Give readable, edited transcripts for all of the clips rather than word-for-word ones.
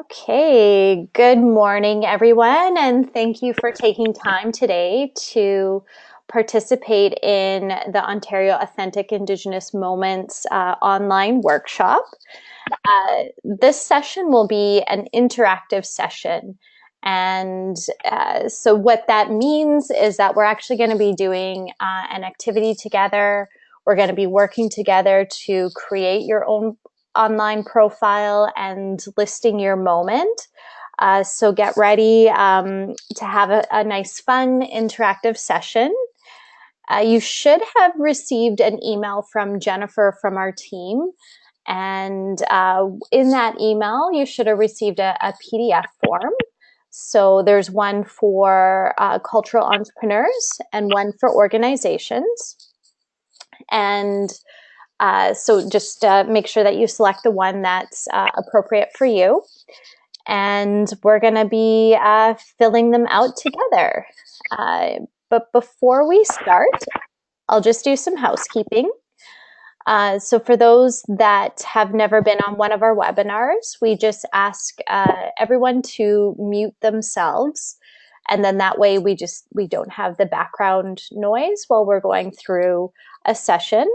Okay, good morning, everyone, and thank you for taking time today to participate in the Ontario Authentic Indigenous Moments online workshop. This session will be an interactive session. And so what that means is that we're actually going to be doing an activity together. We're going to be working together to create your own online profile and listing your moment. So get ready to have a nice, fun, interactive session. You should have received an email from Jennifer from our team. And in that email, you should have received a PDF form. So there's one for cultural entrepreneurs and one for organizations. And so just make sure that you select the one that's appropriate for you. And we're going to be filling them out together. But before we start, I'll just do some housekeeping. So for those that have never been on one of our webinars, we just ask everyone to mute themselves. And then that way we don't have the background noise while we're going through a session.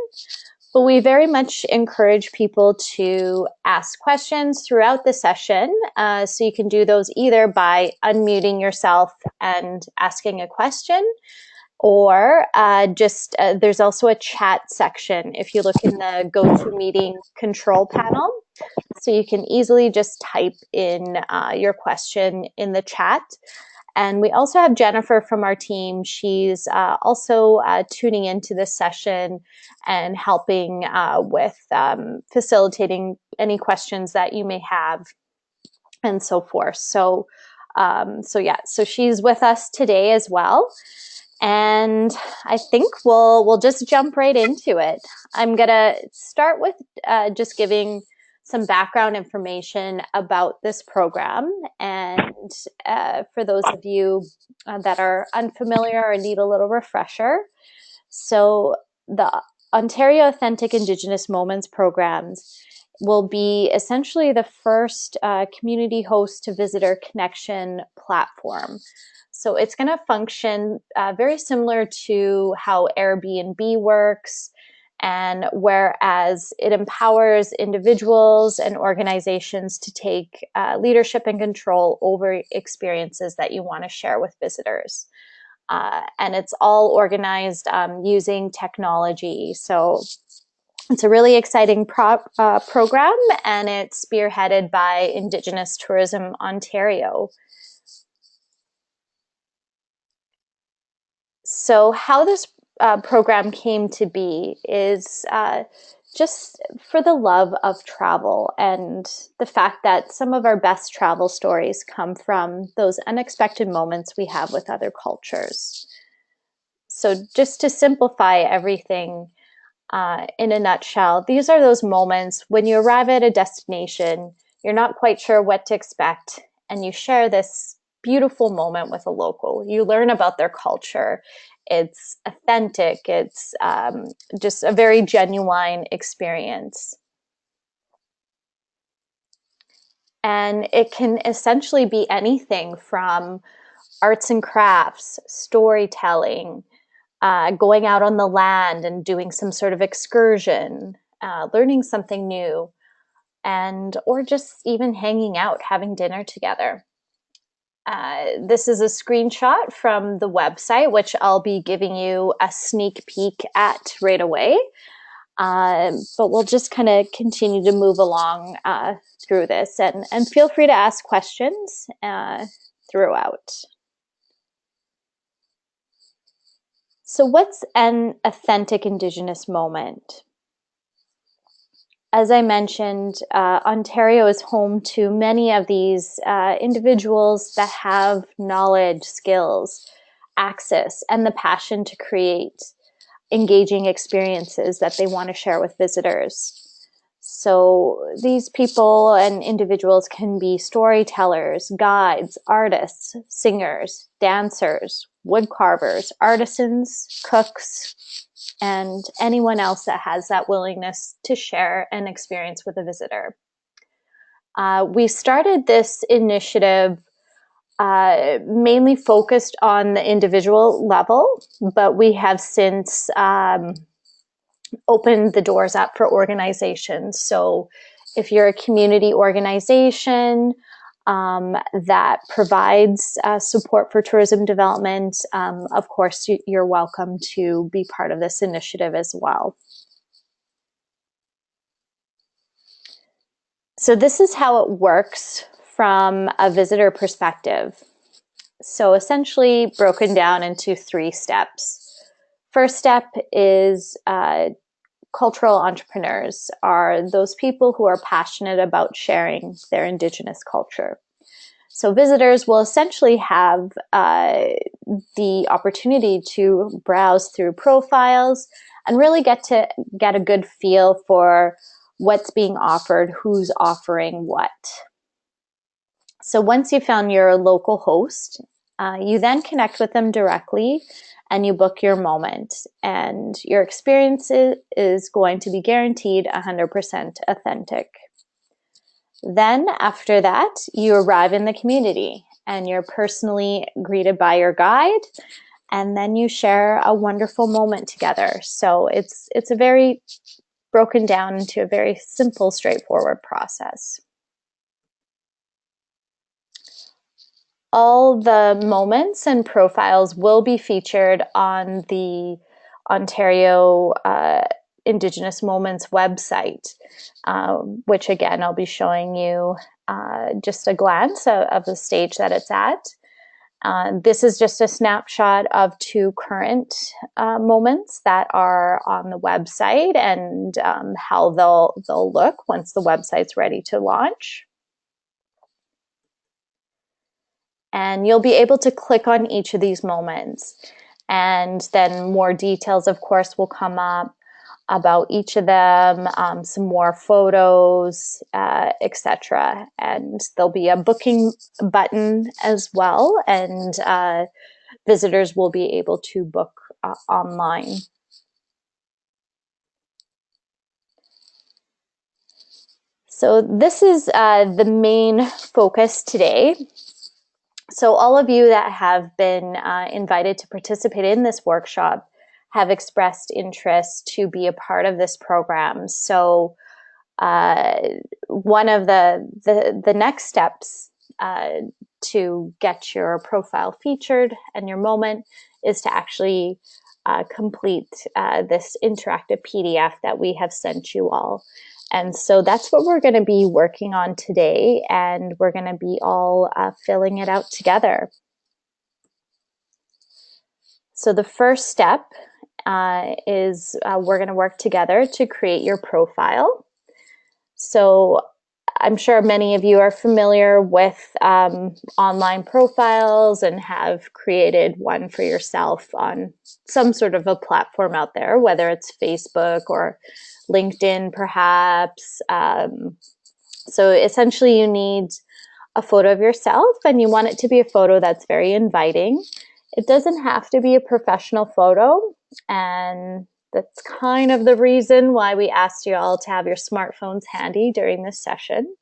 But we very much encourage people to ask questions throughout the session. So you can do those either by unmuting yourself and asking a question, or there's also a chat section if you look in the GoToMeeting control panel. So you can easily just type in your question in the chat. And we also have Jennifer from our team. She's also tuning into this session and helping with facilitating any questions that you may have and so forth. So she's with us today as well. And I think we'll just jump right into it. I'm gonna start with just giving some background information about this program. And for those of you that are unfamiliar or need a little refresher, so the Ontario Authentic Indigenous Moments programs will be essentially the first community host to visitor connection platform. So it's going to function very similar to how Airbnb works, and whereas it empowers individuals and organizations to take leadership and control over experiences that you want to share with visitors. And it's all organized using technology. So it's a really exciting program, and it's spearheaded by Indigenous Tourism Ontario. So how this program came to be is just for the love of travel and the fact that some of our best travel stories come from those unexpected moments we have with other cultures. So just to simplify everything in a nutshell, these are those moments when you arrive at a destination, you're not quite sure what to expect, and you share this beautiful moment with a local. You learn about their culture. It's authentic. It's just a very genuine experience. And it can essentially be anything from arts and crafts, storytelling, going out on the land and doing some sort of excursion, learning something new, or just even hanging out, having dinner together. This is a screenshot from the website, which I'll be giving you a sneak peek at right away. But we'll just kind of continue to move along through this, and feel free to ask questions throughout. So what's an authentic Indigenous moment? As I mentioned, Ontario is home to many of these individuals that have knowledge, skills, access, and the passion to create engaging experiences that they want to share with visitors. So these people and individuals can be storytellers, guides, artists, singers, dancers, wood carvers, artisans, cooks, and anyone else that has that willingness to share an experience with a visitor. We started this initiative mainly focused on the individual level, but we have since opened the doors up for organizations. So if you're a community organization that provides support for tourism development, of course, you're welcome to be part of this initiative as well. So this is how it works from a visitor perspective. So essentially broken down into 3 steps. First step is cultural entrepreneurs are those people who are passionate about sharing their Indigenous culture. So visitors will essentially have the opportunity to browse through profiles and really get a good feel for what's being offered, who's offering what. So once you've found your local host, you then connect with them directly and you book your moment. And your experience is going to be guaranteed 100% authentic. Then after that, you arrive in the community and you're personally greeted by your guide, and then you share a wonderful moment together. So it's a very broken down into a very simple, straightforward process. All the moments and profiles will be featured on the Ontario Indigenous Moments website, which again, I'll be showing you just a glance of the stage that it's at. This is just a snapshot of 2 current moments that are on the website and how they'll look once the website's ready to launch. And you'll be able to click on each of these moments. And then more details, of course, will come up about each of them, some more photos, etc. And there'll be a booking button as well, and visitors will be able to book online. So this is the main focus today. So all of you that have been invited to participate in this workshop have expressed interest to be a part of this program. So one of the next steps to get your profile featured and your moment is to actually complete this interactive PDF that we have sent you all. And so that's what we're going to be working on today, and we're going to be all filling it out together. So the first step is we're going to work together to create your profile. So I'm sure many of you are familiar with online profiles and have created one for yourself on some sort of a platform out there, whether it's Facebook or LinkedIn, perhaps. So essentially you need a photo of yourself, and you want it to be a photo that's very inviting. It doesn't have to be a professional photo, and that's kind of the reason why we asked you all to have your smartphones handy during this session.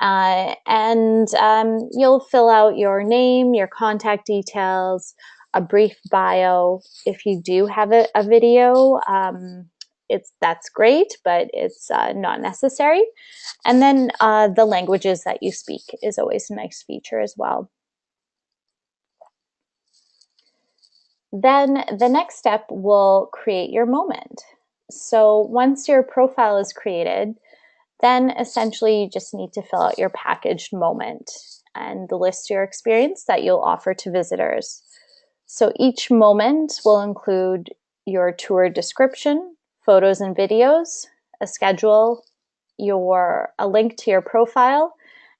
And you'll fill out your name, your contact details, a brief bio. If you do have a video, that's great, but it's not necessary. And then the languages that you speak is always a nice feature as well. Then the next step will create your moment. So once your profile is created, then essentially you just need to fill out your packaged moment and list your experience that you'll offer to visitors. So each moment will include your tour description, photos and videos, a schedule, a link to your profile,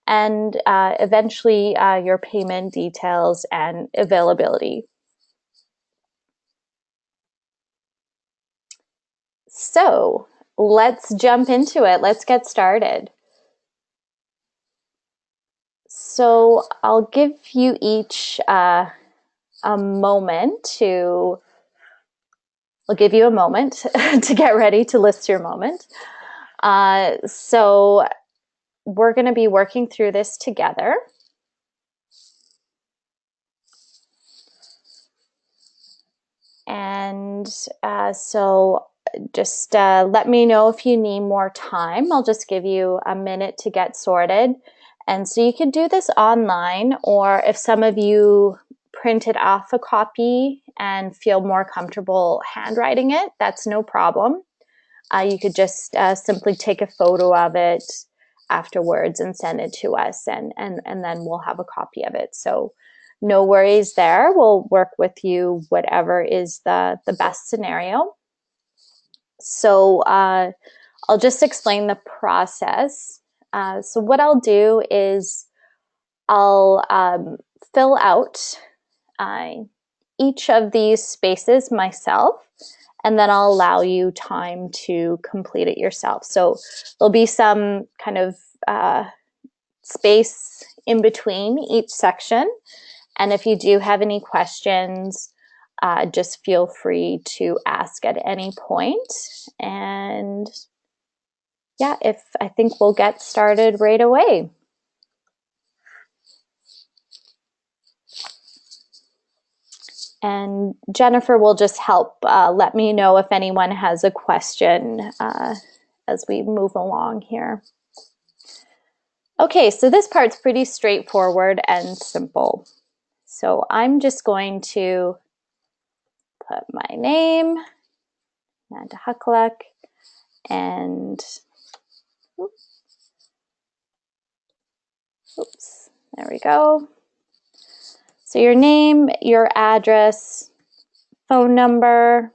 and eventually your payment details and availability. So let's jump into it. Let's get started. So I'll give you each a moment to get ready to list your moment. So we're going to be working through this together. And so just let me know if you need more time. I'll just give you a minute to get sorted. And so you can do this online, or if some of you printed off a copy and feel more comfortable handwriting it, that's no problem. You could just simply take a photo of it afterwards and send it to us, and then we'll have a copy of it. So no worries there. We'll work with you, whatever is the best scenario. So I'll just explain the process. So what I'll do is I'll fill out each of these spaces myself, and then I'll allow you time to complete it yourself. So there'll be some kind of space in between each section. And if you do have any questions, just feel free to ask at any point. And yeah, I think we'll get started right away. And Jennifer will just help let me know if anyone has a question as we move along here. Okay, so this part's pretty straightforward and simple. So I'm just going to put my name, Amanda Huckluck, and oops, there we go. So your name, your address, phone number,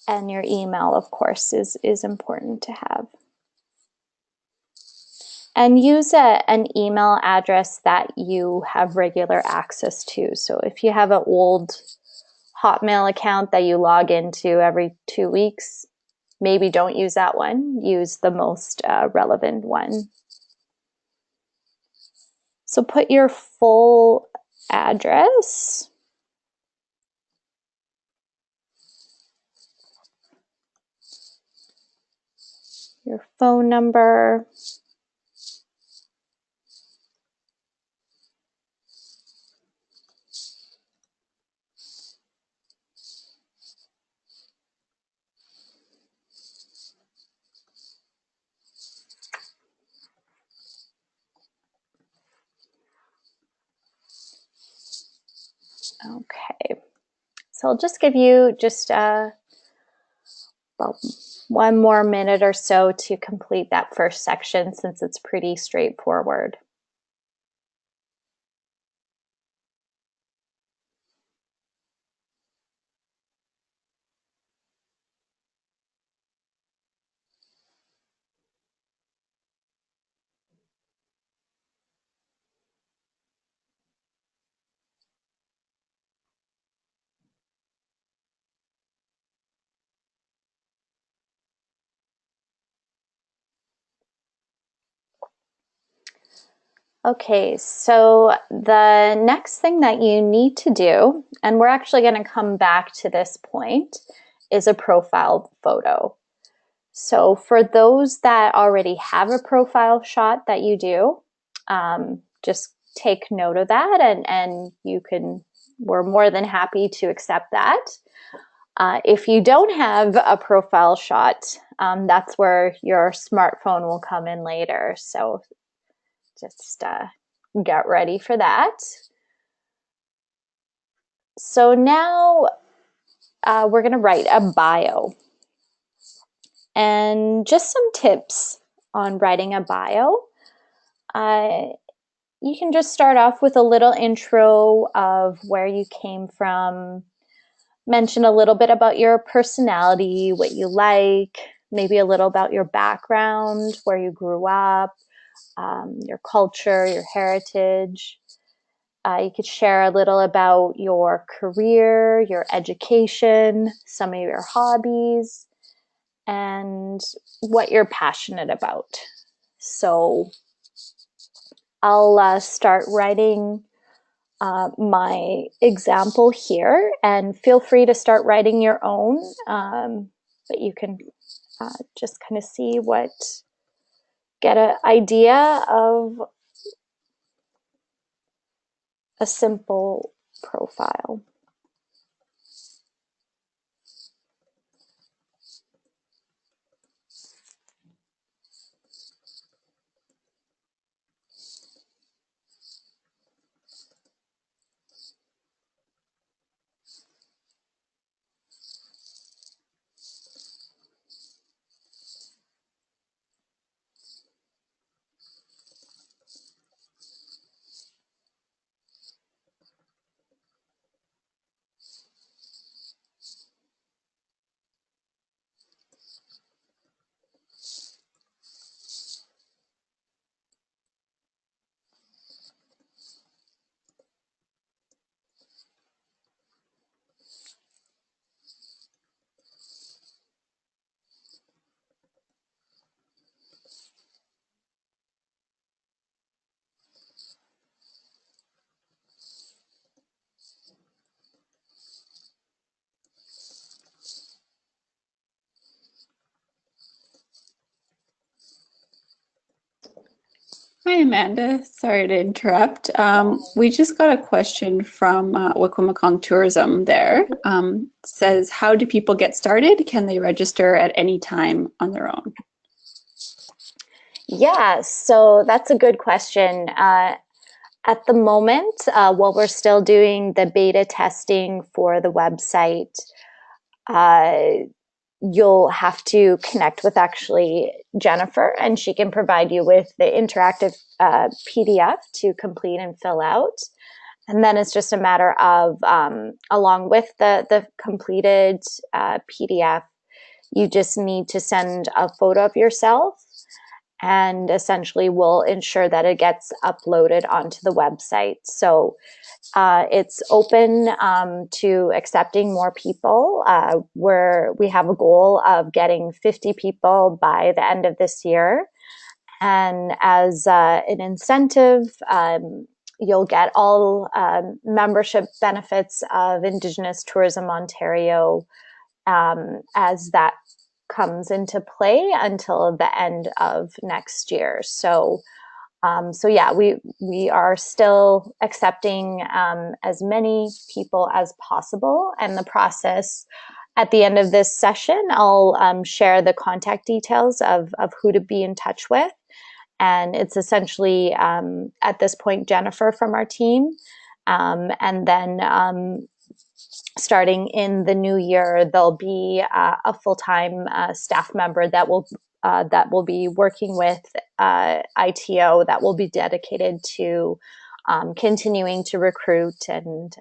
and your email, of course, is important to have. And use an email address that you have regular access to. So if you have an old Hotmail account that you log into every 2 weeks, maybe don't use that one. Use the most relevant one. So put your full address. Your phone number. Okay, so I'll just give you just about 1 more minute or so to complete that first section, since it's pretty straightforward. Okay, so the next thing that you need to do, and we're actually going to come back to this point, is a profile photo. So for those that already have a profile shot that you do, just take note of that, and we're more than happy to accept that. If you don't have a profile shot, that's where your smartphone will come in later. So just get ready for that. So now we're going to write a bio. And just some tips on writing a bio. You can just start off with a little intro of where you came from, mention a little bit about your personality, what you like, maybe a little about your background, where you grew up, your culture, your heritage. You could share a little about your career, your education, some of your hobbies, and what you're passionate about. So I'll start writing my example here, and feel free to start writing your own, but you can just kind of see get an idea of a simple profile. Hi, Amanda. Sorry to interrupt. We just got a question from Wikwemekong Tourism there. Says, how do people get started? Can they register at any time on their own? Yeah, so that's a good question. At the moment, while we're still doing the beta testing for the website, uh, you'll have to connect with actually Jennifer, and she can provide you with the interactive PDF to complete and fill out. And then it's just a matter of, along with the completed PDF, you just need to send a photo of yourself, and essentially we'll ensure that it gets uploaded onto the website. So it's open to accepting more people. Where we have a goal of getting 50 people by the end of this year. And as an incentive, you'll get all membership benefits of Indigenous Tourism Ontario as that comes into play until the end of next year. So yeah, we are still accepting as many people as possible, and the process at the end of this session, I'll share the contact details of who to be in touch with, and it's essentially at this point Jennifer from our team, and then starting in the new year, there'll be a full-time staff member that will be working with ITO that will be dedicated to continuing to recruit and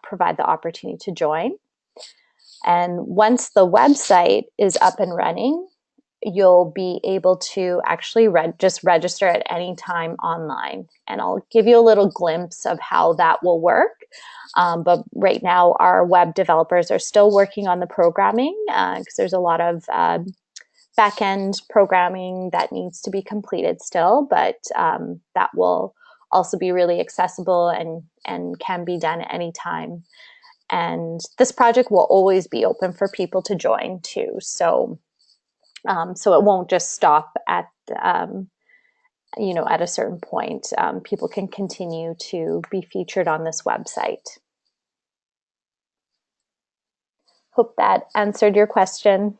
provide the opportunity to join. And once the website is up and running, you'll be able to actually just register at any time online. And I'll give you a little glimpse of how that will work. But right now, our web developers are still working on the programming because there's a lot of back-end programming that needs to be completed still, but that will also be really accessible and can be done at any time. And this project will always be open for people to join too. So it won't just stop at at a certain point. People can continue to be featured on this website. Hope that answered your question.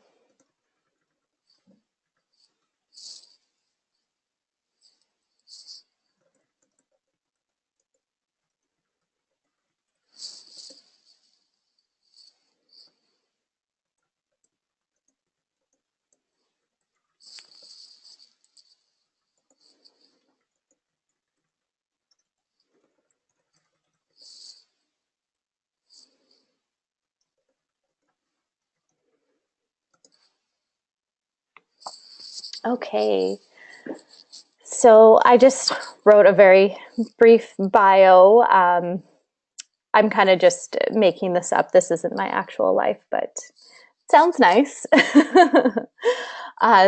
Okay. So I just wrote a very brief bio. I'm kind of just making this up. This isn't my actual life, but it sounds nice.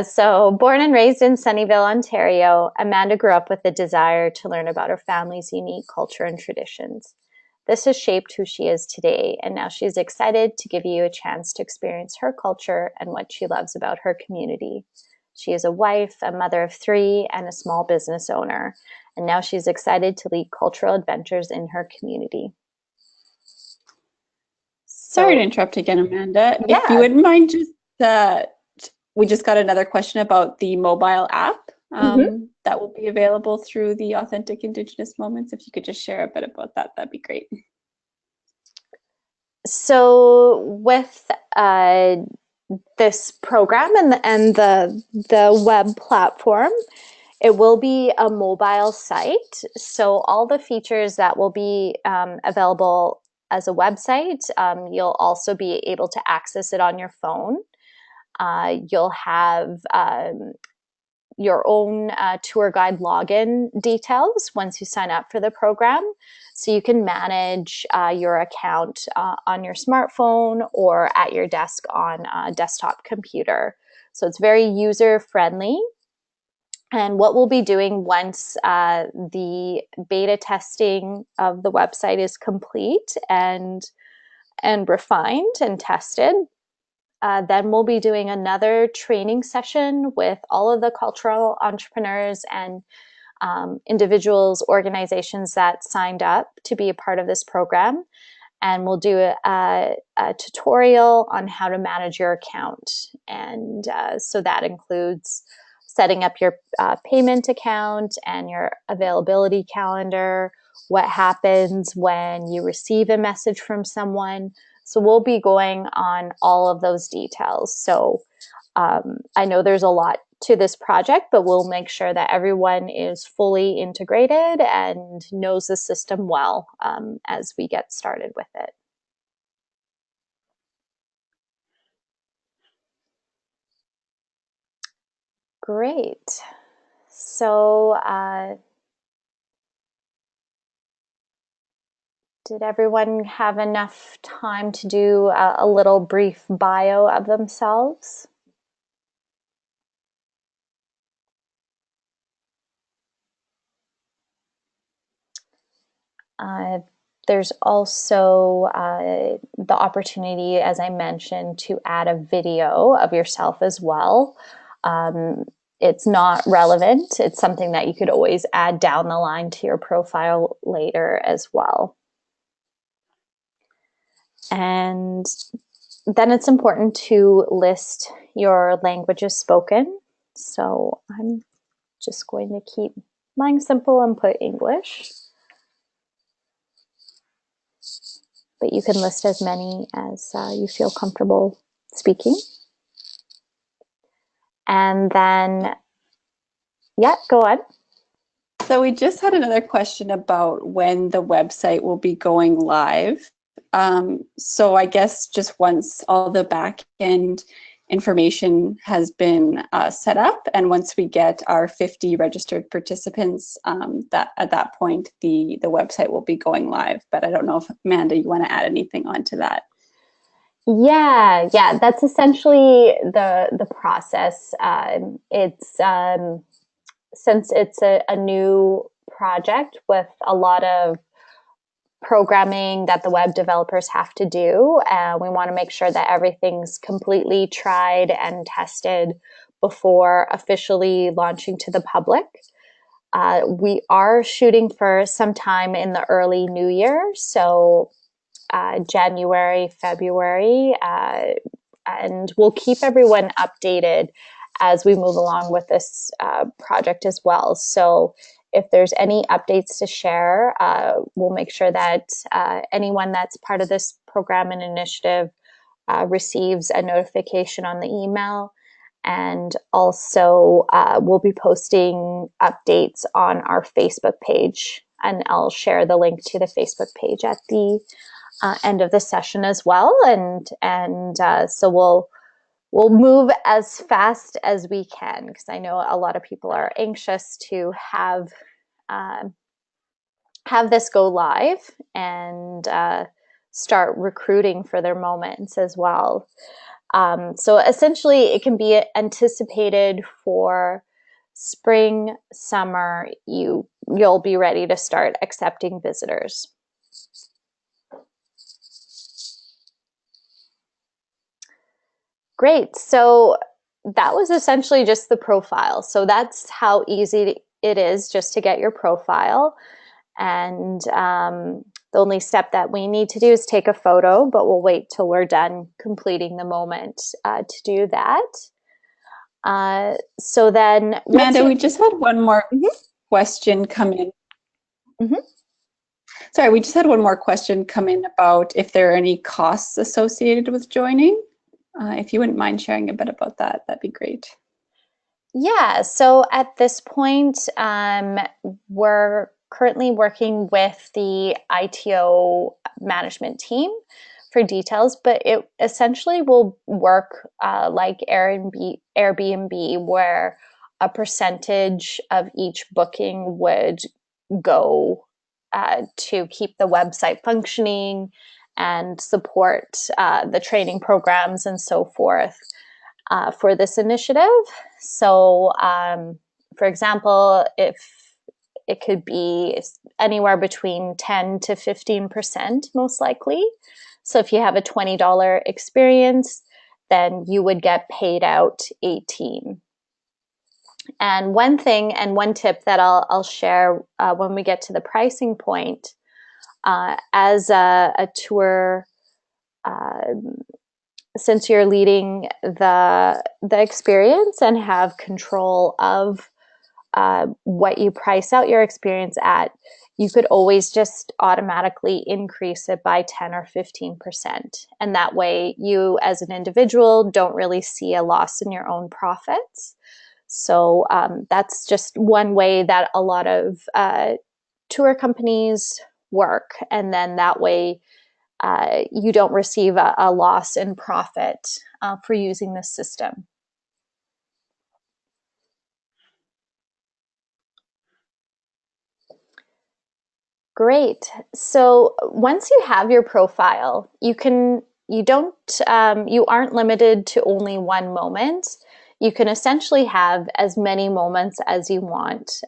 So, born and raised in Sunnyvale, Ontario, Amanda grew up with a desire to learn about her family's unique culture and traditions. This has shaped who she is today, and now she's excited to give you a chance to experience her culture and what she loves about her community. She is a wife, a mother of three, and a small business owner, and now she's excited to lead cultural adventures in her community. Sorry to So, interrupt again, Amanda. If you yeah. wouldn't mind just we just got another question about the mobile app Mhm. that will be available through the Authentic Indigenous Moments. If you could just share a bit about that, that'd be great. So, with this program and the web platform, it will be a mobile site. So all the features that will be available as a website, you'll also be able to access it on your phone. You'll have your own tour guide login details once you sign up for the program. So you can manage your account on your smartphone or at your desk on a desktop computer. So it's very user friendly. And what we'll be doing once the beta testing of the website is complete and refined and tested, then we'll be doing another training session with all of the cultural entrepreneurs and individuals, organizations that signed up to be a part of this program. And we'll do a tutorial on how to manage your account. And so that includes setting up your payment account and your availability calendar, what happens when you receive a message from someone. So we'll be going on all of those details. So I know there's a lot to this project, but we'll make sure that everyone is fully integrated and knows the system well as we get started with it. Great. So, did everyone have enough time to do a little brief bio of themselves? Uh, there's also the opportunity, as I mentioned, to add a video of yourself as well. It's not relevant. It's something that you could always add down the line to your profile later as well. And then it's important to list your languages spoken. So I'm just going to keep mine simple and put English. But you can list as many as you feel comfortable speaking. And then, yeah, go on. So we just had another question about when the website will be going live. So I guess just once all the back end information has been set up, and once we get our 50 registered participants, that at that point the website will be going live. But I don't know if Amanda, you want to add anything onto that? Yeah, that's essentially the process. It's since it's a new project with a lot of programming that the web developers have to do. We want to make sure that everything's completely tried and tested before officially launching to the public. We are shooting for some time in the early new year, so January, February, and we'll keep everyone updated as we move along with this project as well. So if there's any updates to share, we'll make sure that anyone that's part of this program and initiative receives a notification on the email. And also, we'll be posting updates on our Facebook page. And I'll share the link to the Facebook page at the end of the session as well. And so we'll move as fast as we can, because I know a lot of people are anxious to have this go live and start recruiting for their moments as well. So essentially, it can be anticipated for spring, summer. You'll be ready to start accepting visitors. Great. So that was essentially just the profile. So that's how easy it is just to get your profile. And the only step that we need to do is take a photo, but we'll wait till we're done completing the moment to do that. So then once Amanda, you... we just had one more Mhm, question come in. mhm. Sorry, we just had one more question come in about if there are any costs associated with joining. If you wouldn't mind sharing a bit about that, that'd be great. Yeah, so at this point, we're currently working with the ITO management team for details, but it essentially will work like Airbnb, where a percentage of each booking would go to keep the website functioning and support the training programs and so forth for this initiative. So, for example, if it could be anywhere between 10 to 15%, most likely. So, if you have a $20 experience, then you would get paid out 18. And one thing and one tip that I'll share when we get to the pricing point, as a tour since you're leading the experience and have control of what you price out your experience at, you could always just automatically increase it by 10 or 15%. And that way, you as an individual don't really see a loss in your own profits. So that's just one way that a lot of tour companies work. And then that way, you don't receive a loss in profit for using this system. Great. So once you have your profile, you aren't limited to only one moment. You can essentially have as many moments as you want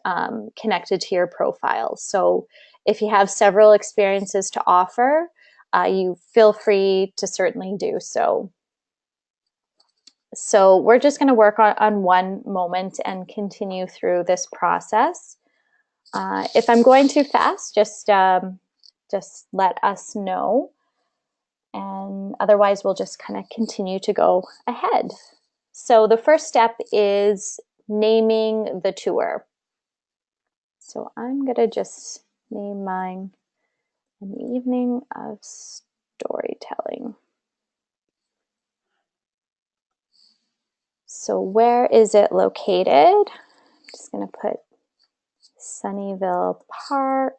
connected to your profile. So if you have several experiences to offer, you feel free to certainly do so. So we're just going to work on one moment and continue through this process. If I'm going too fast, just let us know. And otherwise, we'll just kind of continue to go ahead. So the first step is naming the tour. So I'm going to just name mine An Evening of Storytelling. So where is it located? I'm just going to put Sunnyvale Park,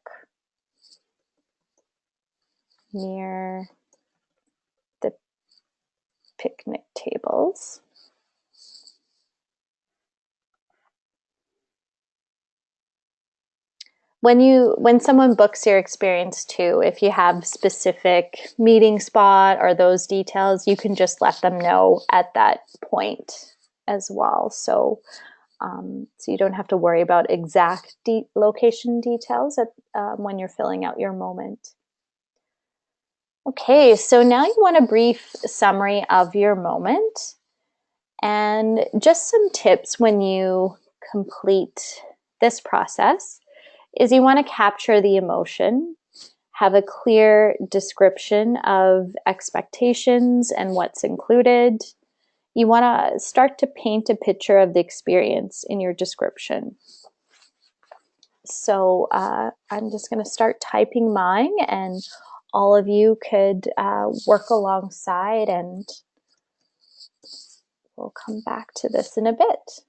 near the picnic tables. When someone books your experience too, if you have specific meeting spot or those details, you can just let them know at that point as well. So so you don't have to worry about exact location details when you're filling out your moment. Okay, so now you want a brief summary of your moment and just some tips when you complete this process is you want to capture the emotion, have a clear description of expectations and what's included. You want to start to paint a picture of the experience in your description. So I'm just going to start typing mine, and all of you could work alongside, and we'll come back to this in a bit.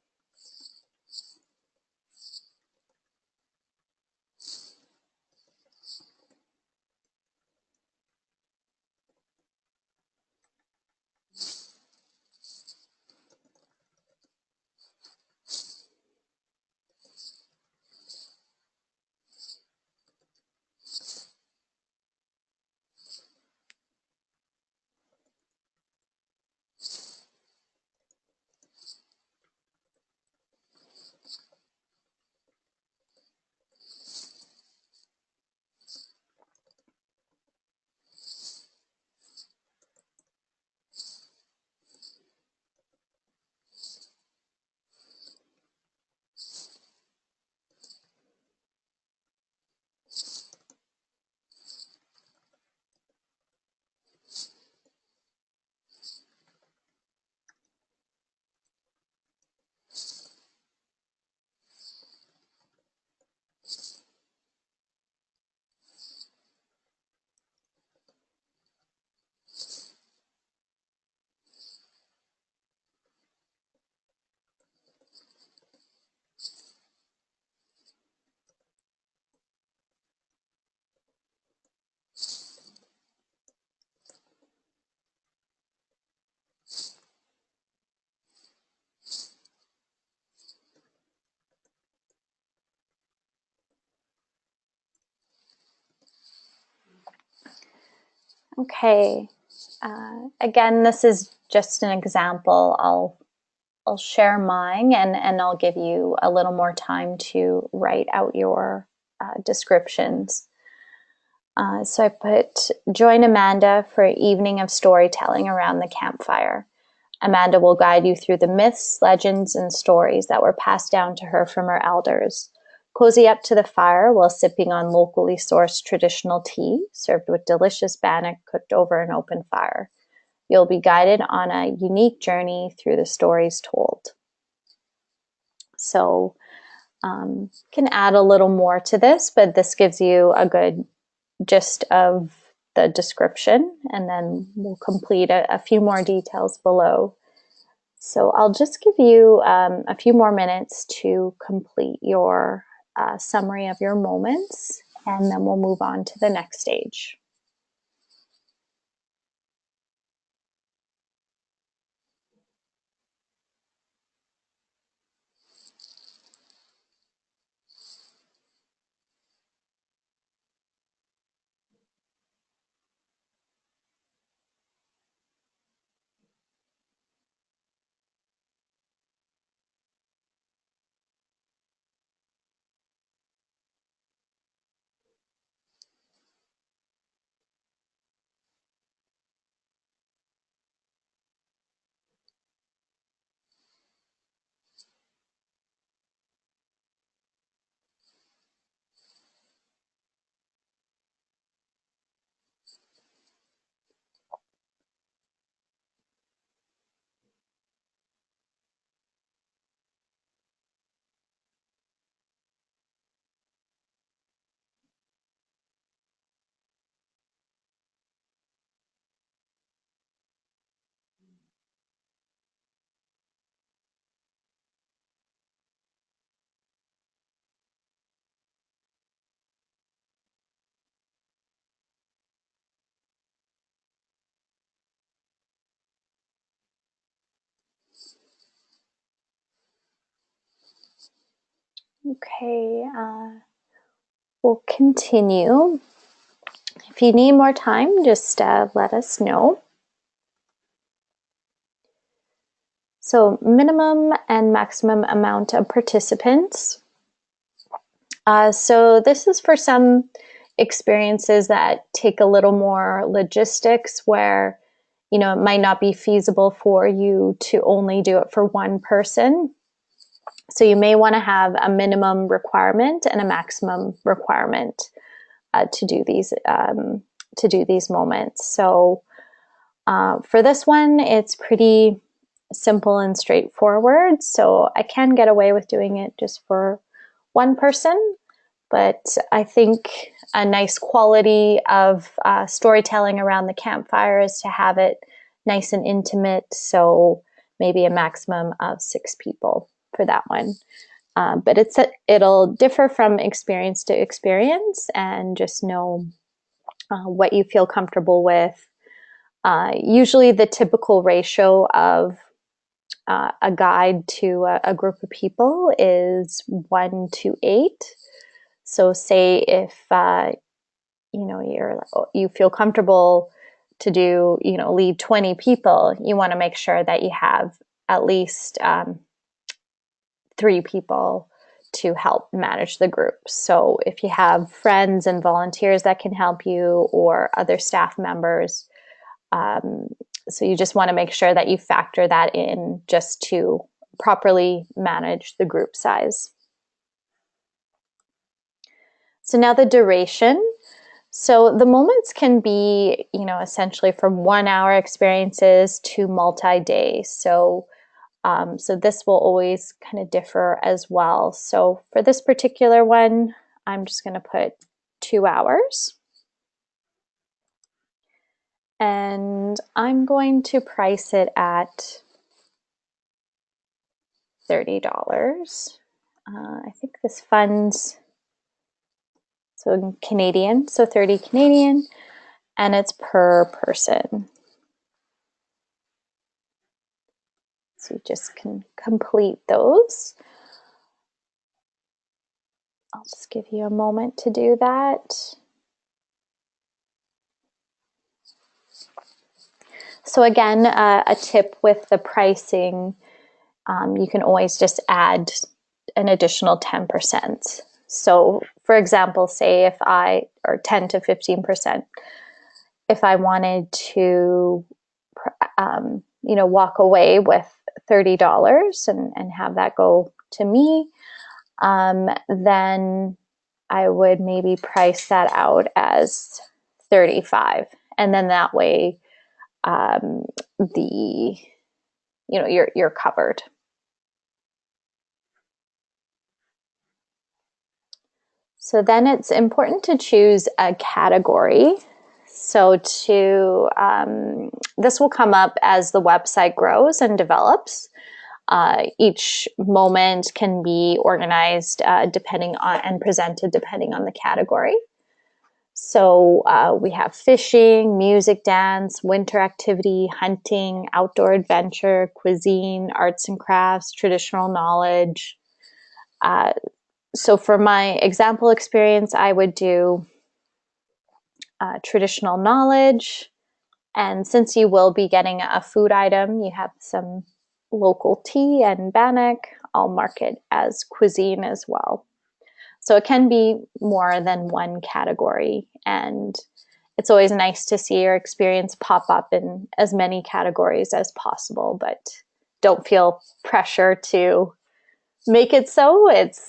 Okay. Again, this is just an example. I'll share mine and I'll give you a little more time to write out your descriptions. So I put, join Amanda for an evening of storytelling around the campfire. Amanda will guide you through the myths, legends, and stories that were passed down to her from her elders. Cozy up to the fire while sipping on locally sourced traditional tea, served with delicious bannock cooked over an open fire. You'll be guided on a unique journey through the stories told. So, can add a little more to this, but this gives you a good gist of the description, and then we'll complete a few more details below. So I'll just give you a few more minutes to complete your summary of your moments, and then we'll move on to the next stage. Okay, we'll continue. If you need more time, just let us know. So, minimum and maximum amount of participants. So, this is for some experiences that take a little more logistics, where it might not be feasible for you to only do it for one person. So, you may want to have a minimum requirement and a maximum requirement to do these moments. So, for this one, it's pretty simple and straightforward. So I can get away with doing it just for one person, but I think a nice quality of storytelling around the campfire is to have it nice and intimate. So maybe a maximum of 6 people for that one. But it'll differ from experience to experience, and just know what you feel comfortable with. Usually the typical ratio of a guide to a group of people is 1 to 8. So say if you feel comfortable to do lead 20 people, you want to make sure that you have at least 3 people to help manage the group. So if you have friends and volunteers that can help you, or other staff members, so you just want to make sure that you factor that in, just to properly manage the group size. So now the duration. So the moments can be, essentially from 1 hour experiences to multi-day. So this will always kind of differ as well. So for this particular one, I'm just going to put 2 hours. And I'm going to price it at $30. I think this funds, so in Canadian, so 30 Canadian, and it's per person. So you just can complete those. I'll just give you a moment to do that. So again, a tip with the pricing, you can always just add an additional 10%. So for example, say if or 10 to 15%, if I wanted to, walk away with $30 and have that go to me, then I would maybe price that out as 35. And then that way, you're covered. So then it's important to choose a category. So this will come up as the website grows and develops. Each moment can be organized depending on and presented depending on the category. So we have fishing, music, dance, winter activity, hunting, outdoor adventure, cuisine, arts and crafts, traditional knowledge. So for my example experience, I would do traditional knowledge. And since you will be getting a food item, you have some local tea and bannock, I'll mark it as cuisine as well. So it can be more than one category, and it's always nice to see your experience pop up in as many categories as possible, but don't feel pressure to make it so. It's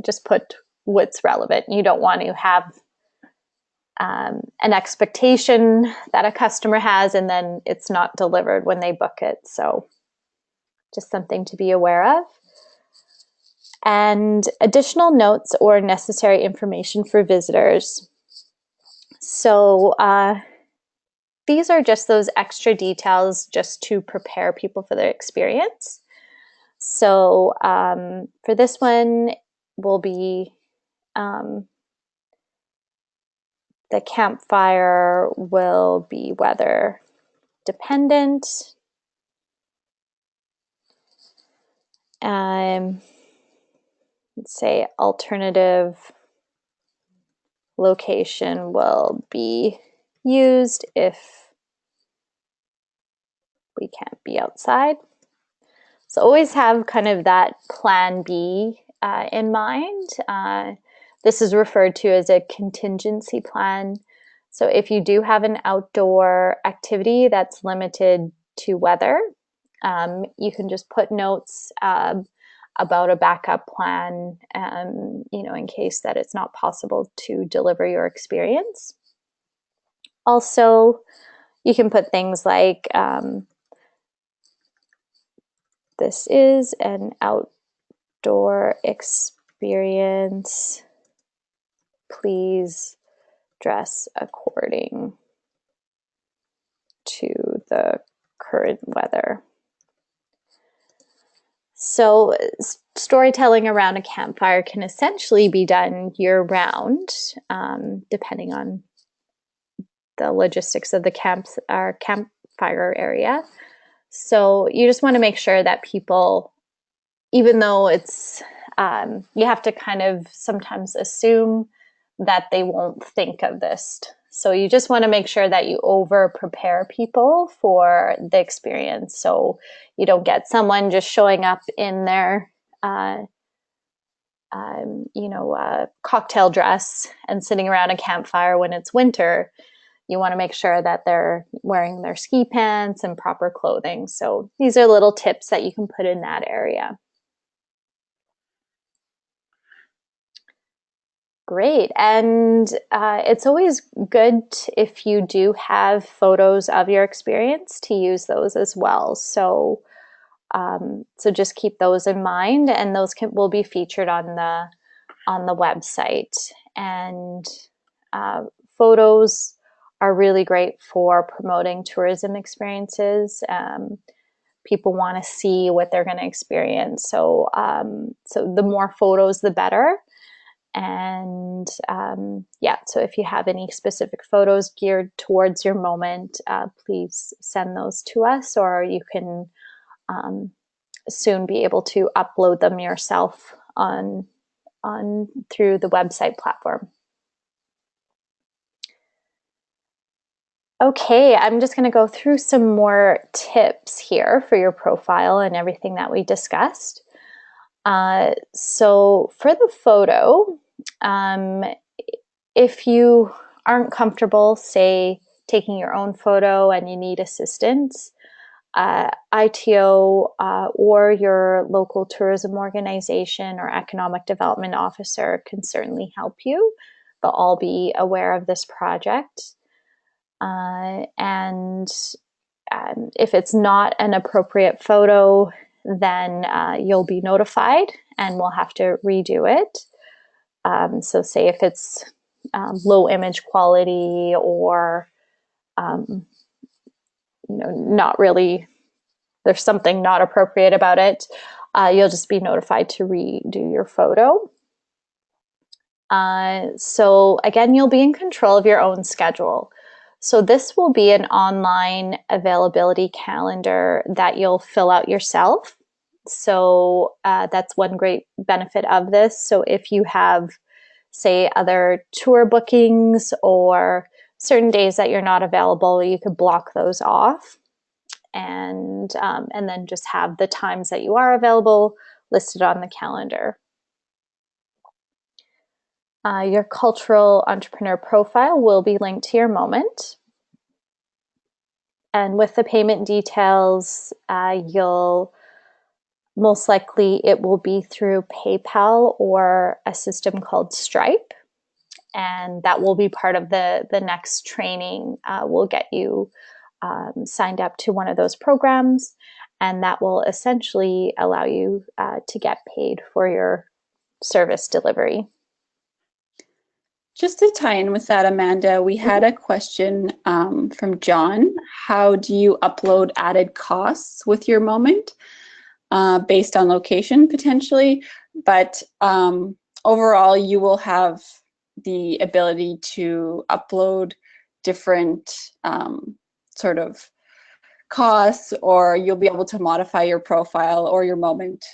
just put what's relevant. You don't want to have an expectation that a customer has and then it's not delivered when they book it. So just something to be aware of. And additional notes or necessary information for visitors. So these are just those extra details just to prepare people for their experience. So for this one, will be the campfire will be weather dependent. Let's say alternative location will be used if we can't be outside. So always have kind of that plan B in mind. This is referred to as a contingency plan. So if you do have an outdoor activity that's limited to weather, you can just put notes about a backup plan, in case that it's not possible to deliver your experience. Also, you can put things like, this is an outdoor experience. Please dress according to the current weather. So storytelling around a campfire can essentially be done year-round, depending on the logistics of the campfire area. So you just want to make sure that people, even though it's, you have to kind of sometimes assume that they won't think of this. So you just want to make sure that you over prepare people for the experience. So you don't get someone just showing up in their, cocktail dress and sitting around a campfire when it's winter. You want to make sure that they're wearing their ski pants and proper clothing. So these are little tips that you can put in that area. Great. And it's always good if you do have photos of your experience to use those as well. So just keep those in mind, and those will be featured on the website. And photos are really great for promoting tourism experiences. People want to see what they're going to experience. So the more photos, the better. And so if you have any specific photos geared towards your moment, please send those to us, or you can soon be able to upload them yourself on through the website platform. Okay, I'm just going to go through some more tips here for your profile and everything that we discussed. So for the photo, um, if you aren't comfortable, say, taking your own photo and you need assistance, ITO or your local tourism organization or economic development officer can certainly help you. They'll all be aware of this project. And if it's not an appropriate photo, then you'll be notified and we'll have to redo it. So, say if it's low image quality or um, not really, there's something not appropriate about it, you'll just be notified to redo your photo. So again, you'll be in control of your own schedule. So this will be an online availability calendar that you'll fill out yourself. So that's one great benefit of this. So if you have, say, other tour bookings or certain days that you're not available, you could block those off and then just have the times that you are available listed on the calendar. Your cultural entrepreneur profile will be linked to your moment. And with the payment details, you'll most likely it will be through PayPal or a system called Stripe. And that will be part of the next training. We'll get you signed up to one of those programs, and that will essentially allow you to get paid for your service delivery. Just to tie in with that, Amanda, we had a question from John. How do you upload added costs with your moment based on location potentially? But overall, you will have the ability to upload different sort of costs, or you'll be able to modify your profile or your moment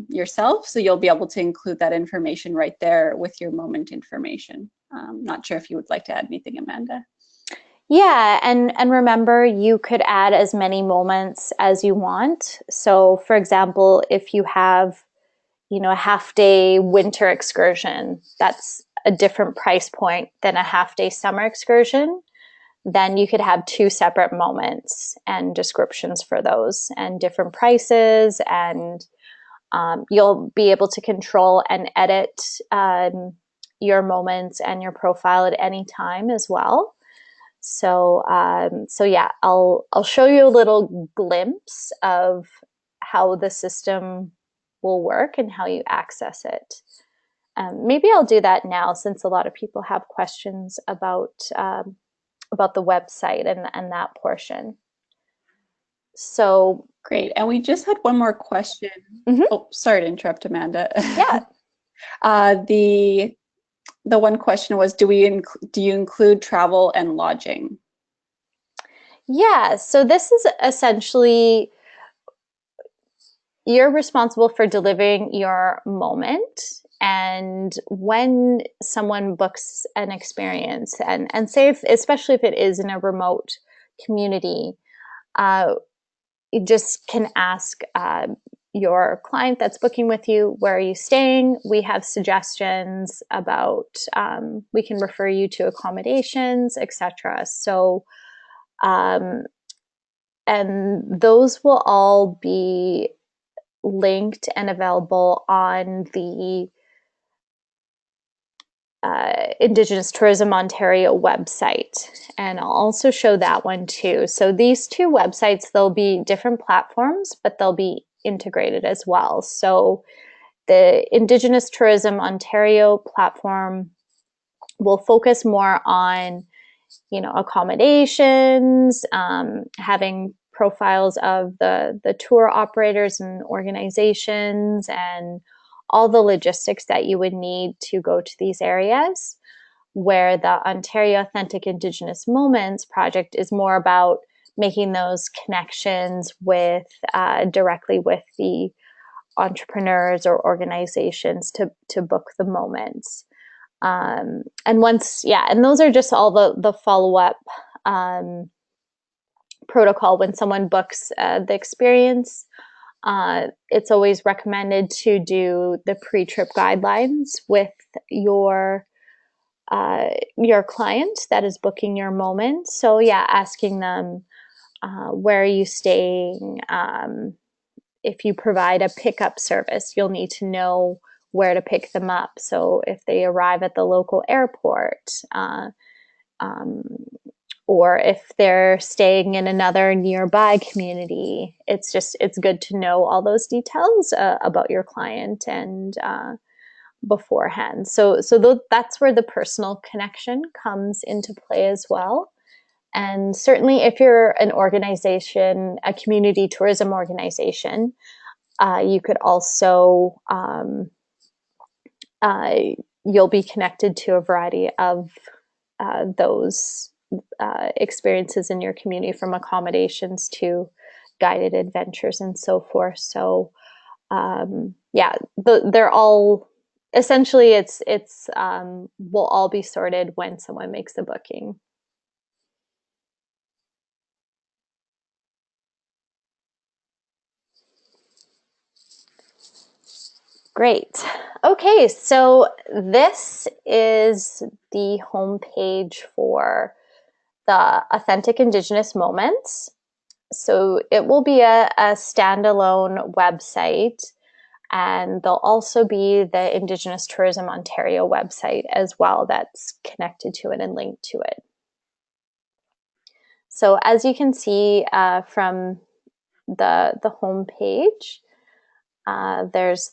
yourself. So you'll be able to include that information right there with your moment information. Not sure if you would like to add anything, Amanda. Yeah, and remember, you could add as many moments as you want. So, for example, if you have, a half day winter excursion, that's a different price point than a half day summer excursion. Then you could have two separate moments and descriptions for those and different prices, and you'll be able to control and edit your moments and your profile at any time as well. So yeah, I'll show you a little glimpse of how the system will work and how you access it. Maybe I'll do that now, since a lot of people have questions about the website and that portion. So great. And we just had one more question. mm-hmm. Oh, sorry to interrupt, Amanda. Yeah. The one question was, do you include travel and lodging? Yeah. So this is essentially, you're responsible for delivering your moment. And when someone books an experience, and say especially if it is in a remote community, you just can ask your client that's booking with you, where are you staying? We have suggestions about, we can refer you to accommodations, etc. So, and those will all be linked and available on the Indigenous Tourism Ontario website. And I'll also show that one too. So these two websites, they'll be different platforms, but they'll be integrated as well. So the Indigenous Tourism Ontario platform will focus more on, accommodations, having profiles of the tour operators and organizations, and all the logistics that you would need to go to these areas, where the Ontario Authentic Indigenous Moments project is more about making those connections with directly with the entrepreneurs or organizations to book the moments. And those are just all the follow-up protocol when someone books the experience. It's always recommended to do the pre-trip guidelines with your client that is booking your moment. So yeah, asking them where are you staying. If you provide a pickup service, you'll need to know where to pick them up. So if they arrive at the local airport, um, or if they're staying in another nearby community, it's good to know all those details about your client and beforehand. That's where the personal connection comes into play as well. And certainly if you're an organization, a community tourism organization, you could also, you'll be connected to a variety of those experiences in your community, from accommodations to guided adventures and so forth. So yeah, they're all essentially it's will all be sorted when someone makes a booking. Great. Okay, so this is the homepage for the Authentic Indigenous Moments. So it will be a standalone website, and there'll also be the Indigenous Tourism Ontario website as well that's connected to it and linked to it. So as you can see from the home page, there's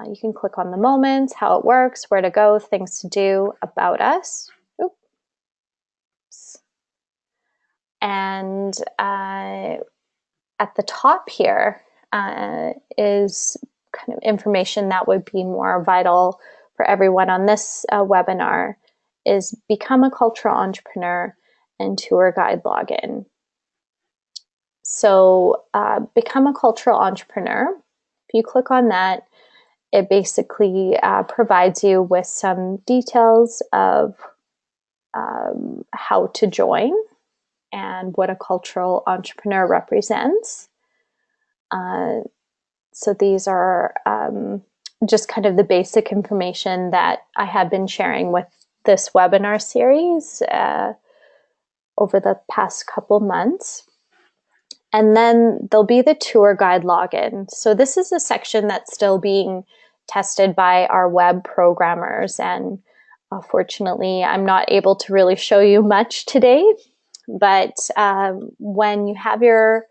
you can click on the moments, how it works, where to go, things to do, about us. Oops. And at the top here is kind of information that would be more vital for everyone on this webinar, is become a cultural entrepreneur and tour guide login. So become a cultural entrepreneur. If you click on that, it basically provides you with some details of how to join and what a cultural entrepreneur represents. So these are just kind of the basic information that I have been sharing with this webinar series over the past couple months. And then there'll be the tour guide login. So this is a section that's still being tested by our web programmers. And fortunately, I'm not able to really show you much today. But when you have your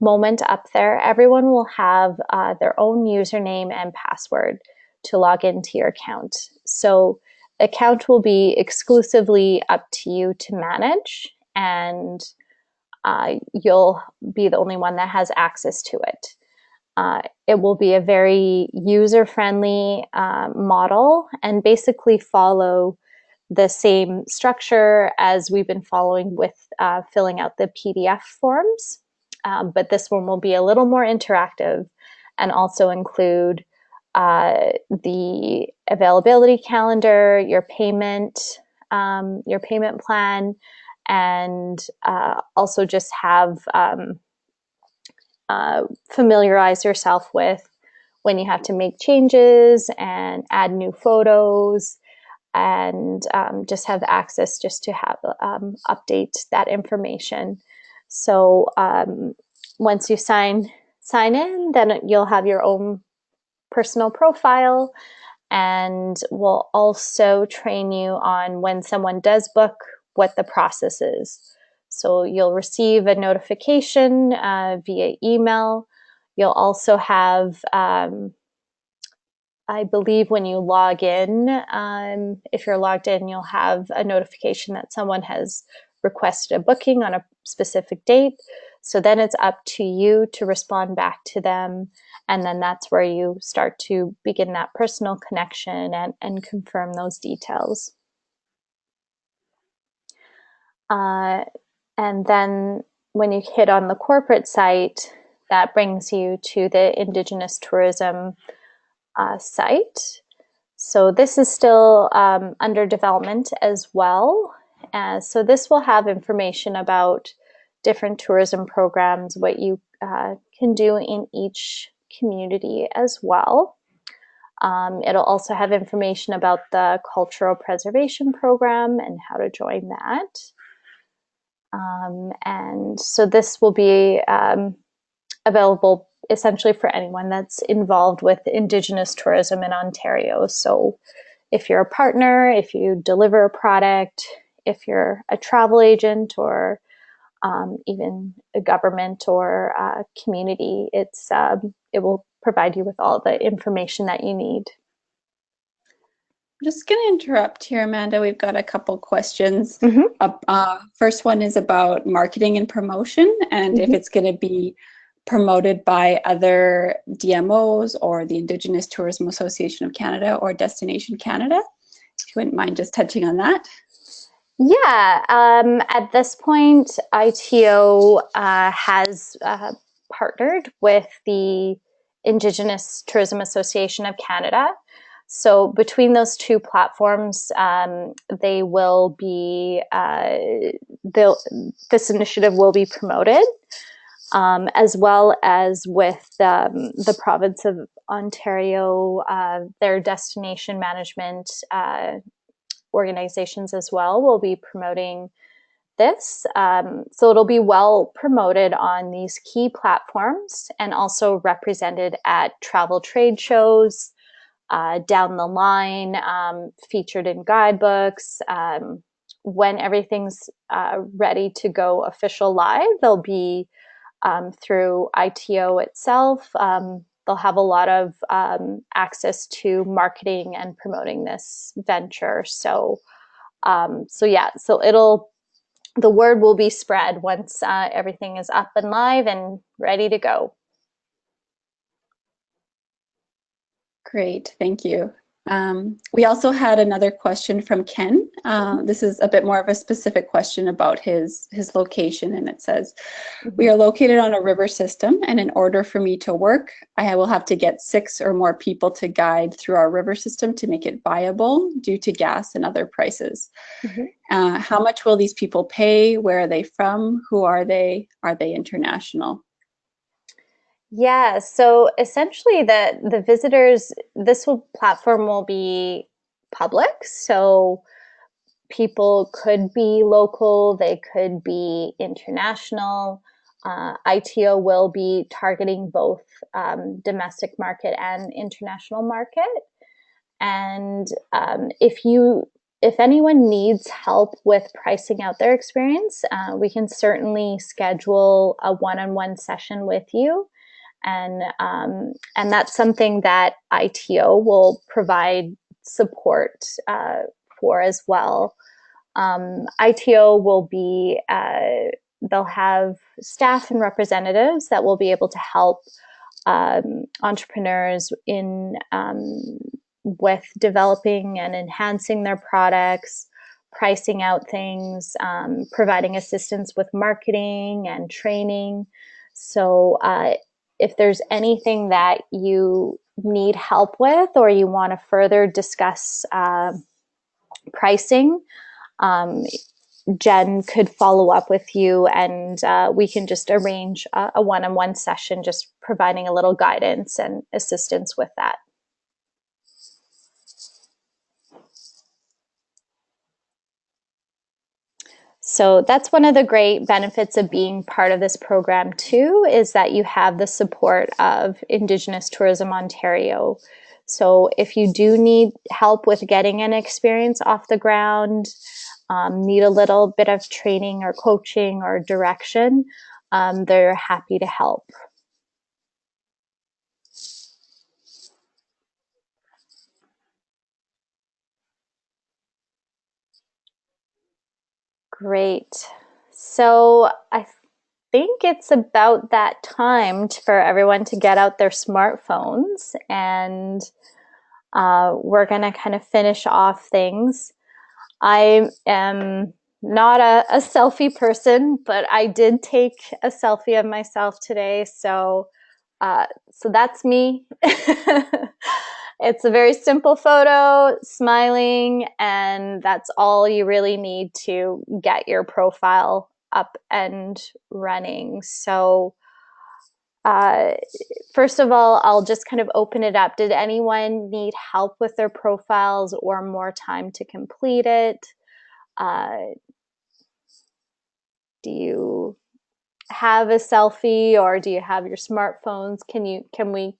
moment up there, everyone will have their own username and password to log into your account. So the account will be exclusively up to you to manage, and you'll be the only one that has access to it. It will be a very user-friendly model and basically follow the same structure as we've been following with filling out the PDF forms. But this one will be a little more interactive and also include the availability calendar, your payment plan, and also just have familiarize yourself with when you have to make changes and add new photos, and just have access just to have update that information. So once you sign in, then you'll have your own personal profile, and we'll also train you on when someone does book, what the process is. So you'll receive a notification via email. You'll also have, I believe when you log in, if you're logged in, you'll have a notification that someone has requested a booking on a specific date. So then it's up to you to respond back to them. And then that's where you start to begin that personal connection and confirm those details. And then when you hit on the corporate site, that brings you to the Indigenous Tourism site. So this is still under development as well. So this will have information about different tourism programs, what you can do in each community as well. It'll also have information about the cultural preservation program and how to join that. And so this will be available essentially for anyone that's involved with Indigenous tourism in Ontario. So if you're a partner, if you deliver a product, if you're a travel agent, or even a government or a community, it will provide you with all the information that you need. I'm just going to interrupt here, Amanda. We've got a couple questions. First one is about marketing and promotion, and if it's going to be promoted by other DMOs or the Indigenous Tourism Association of Canada or Destination Canada. If you wouldn't mind just touching on that. Yeah, at this point, ITO has partnered with the Indigenous Tourism Association of Canada. So between those two platforms, they will be, this initiative will be promoted, as well as with the province of Ontario, their destination management organizations as well will be promoting this. So it'll be well promoted on these key platforms and also represented at travel trade shows, down the line, featured in guidebooks. When everything's ready to go official live, they'll be through ITO itself. They'll have a lot of access to marketing and promoting this venture. So the word will be spread once everything is up and live and ready to go. Great, thank you. We also had another question from Ken. This is a bit more of a specific question about his location, and it says, we are located on a river system, and in order for me to work, I will have to get 6 or more people to guide through our river system to make it viable due to gas and other prices. How much will these people pay? Where are they from? Who are they? Are they international? Yeah, so essentially the visitors, this platform will be public. So people could be local, they could be international. ITO will be targeting both domestic market and international market. And if anyone needs help with pricing out their experience, we can certainly schedule a one-on-one session with you. And that's something that ITO will provide support for as well. ITO will be, they'll have staff and representatives that will be able to help entrepreneurs in with developing and enhancing their products, pricing out things, providing assistance with marketing and training. So if there's anything that you need help with or you want to further discuss pricing, Jen could follow up with you, and we can just arrange a one-on-one session, just providing a little guidance and assistance with that. So that's one of the great benefits of being part of this program too, is that you have the support of Indigenous Tourism Ontario. So if you do need help with getting an experience off the ground, need a little bit of training or coaching or direction, they're happy to help. Great. So I think it's about that time for everyone to get out their smartphones, and we're going to kind of finish off things. I am not a selfie person, but I did take a selfie of myself today. So that's me. It's a very simple photo, smiling, and that's all you really need to get your profile up and running. So, uh, first of all, I'll just kind of open it up. Did anyone need help with their profiles or more time to complete it? Uh, do you have a selfie or do you have your smartphones? Can we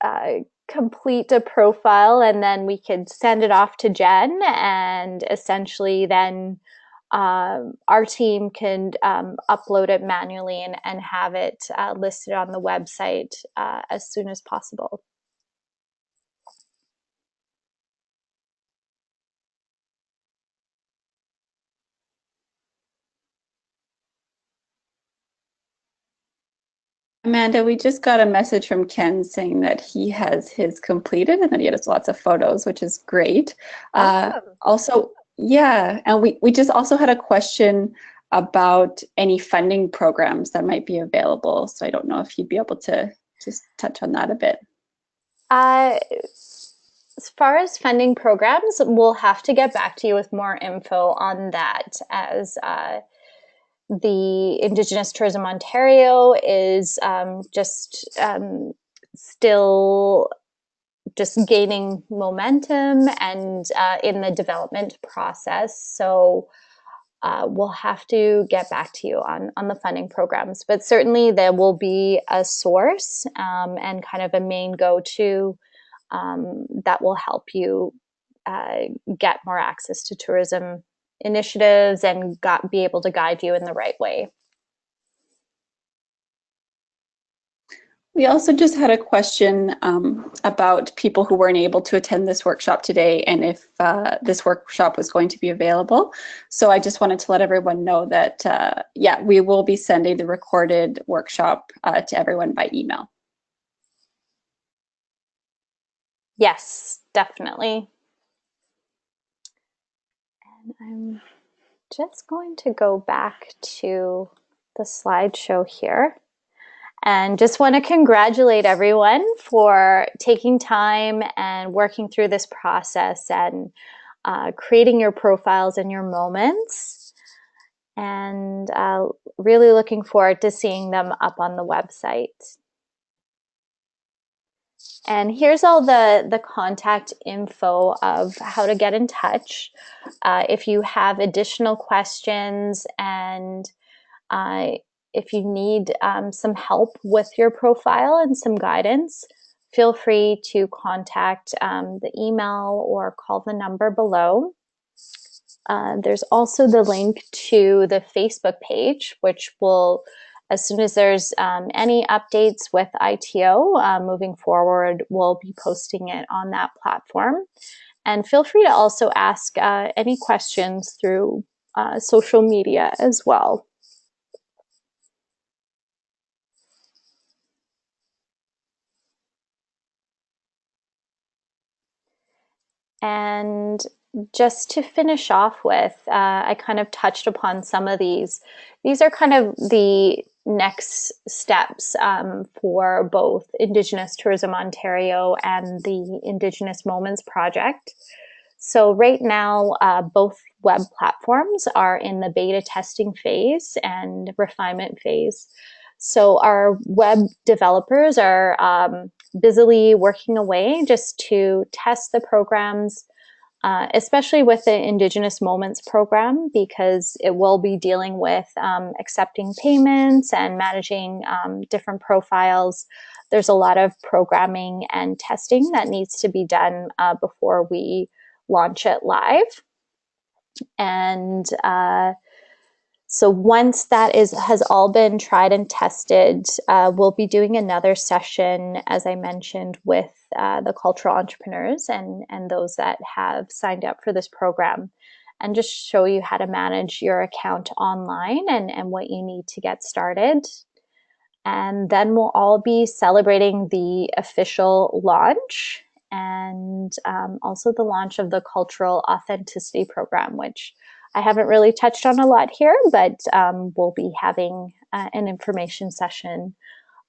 uh, complete a profile and then we could send it off to Jen, and essentially then our team can upload it manually and have it listed on the website as soon as possible. Amanda, we just got a message from Ken saying that he has his completed and that he has lots of photos, which is great. Awesome. Also, yeah, and we just also had a question about any funding programs that might be available. So I don't know if you'd be able to just touch on that a bit. As far as funding programs, we'll have to get back to you with more info on that, as the Indigenous Tourism Ontario is still just gaining momentum and in the development process. So we'll have to get back to you on the funding programs. But certainly there will be a source and kind of a main go-to that will help you get more access to tourism initiatives and be able to guide you in the right way. We also just had a question about people who weren't able to attend this workshop today and if this workshop was going to be available. So I just wanted to let everyone know that, yeah, we will be sending the recorded workshop to everyone by email. Yes, definitely. And I'm just going to go back to the slideshow here. And just want to congratulate everyone for taking time and working through this process and creating your profiles and your moments. And really looking forward to seeing them up on the website. And here's all the contact info of how to get in touch. If you have additional questions and if you need some help with your profile and some guidance, feel free to contact the email or call the number below. There's also the link to the Facebook page, which will, as soon as there's any updates with ITO moving forward, we'll be posting it on that platform. And feel free to also ask any questions through social media as well. And just to finish off with, I kind of touched upon some of these. These are kind of the next steps for both Indigenous Tourism Ontario and the Indigenous Moments project. So right now, both web platforms are in the beta testing phase and refinement phase. So our web developers are busily working away just to test the programs, especially with the Indigenous Moments program, because it will be dealing with accepting payments and managing different profiles. There's a lot of programming and testing that needs to be done before we launch it live. And so once that has all been tried and tested, we'll be doing another session, as I mentioned, with the cultural entrepreneurs and those that have signed up for this program, and just show you how to manage your account online and what you need to get started. And then we'll all be celebrating the official launch and also the launch of the Cultural Authenticity Program, which I haven't really touched on a lot here, but we'll be having an information session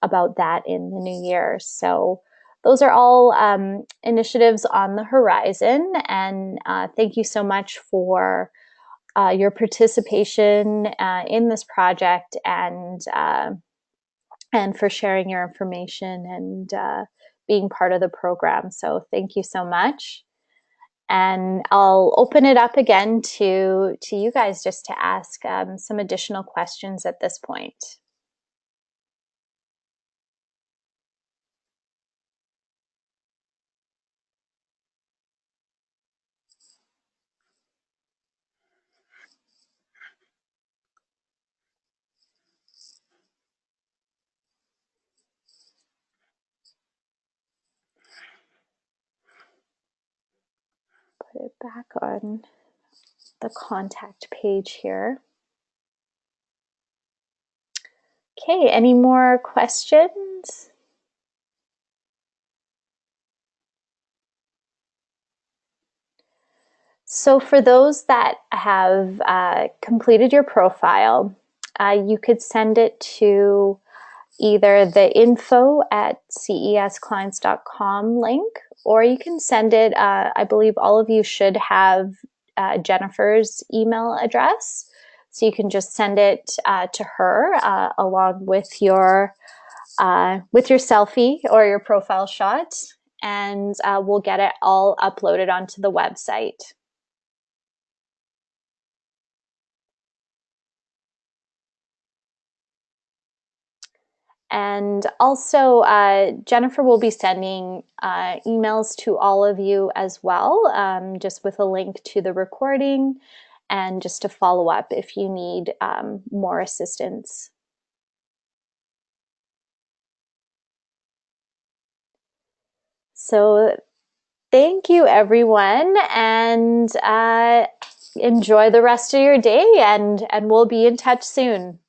about that in the new year. So those are all initiatives on the horizon. And thank you so much for your participation in this project, and for sharing your information and being part of the program. So thank you so much. And I'll open it up again to you guys just to ask some additional questions at this point. Put it back on the contact page here. Okay, any more questions? So for those that have completed your profile, you could send it to either the info@cesclients.com link, or you can send it, I believe all of you should have Jennifer's email address. So you can just send it to her along with your selfie or your profile shot, and we'll get it all uploaded onto the website. And also, Jennifer will be sending emails to all of you as well, just with a link to the recording and just to follow up if you need more assistance. So thank you, everyone, and enjoy the rest of your day, and we'll be in touch soon.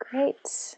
Great.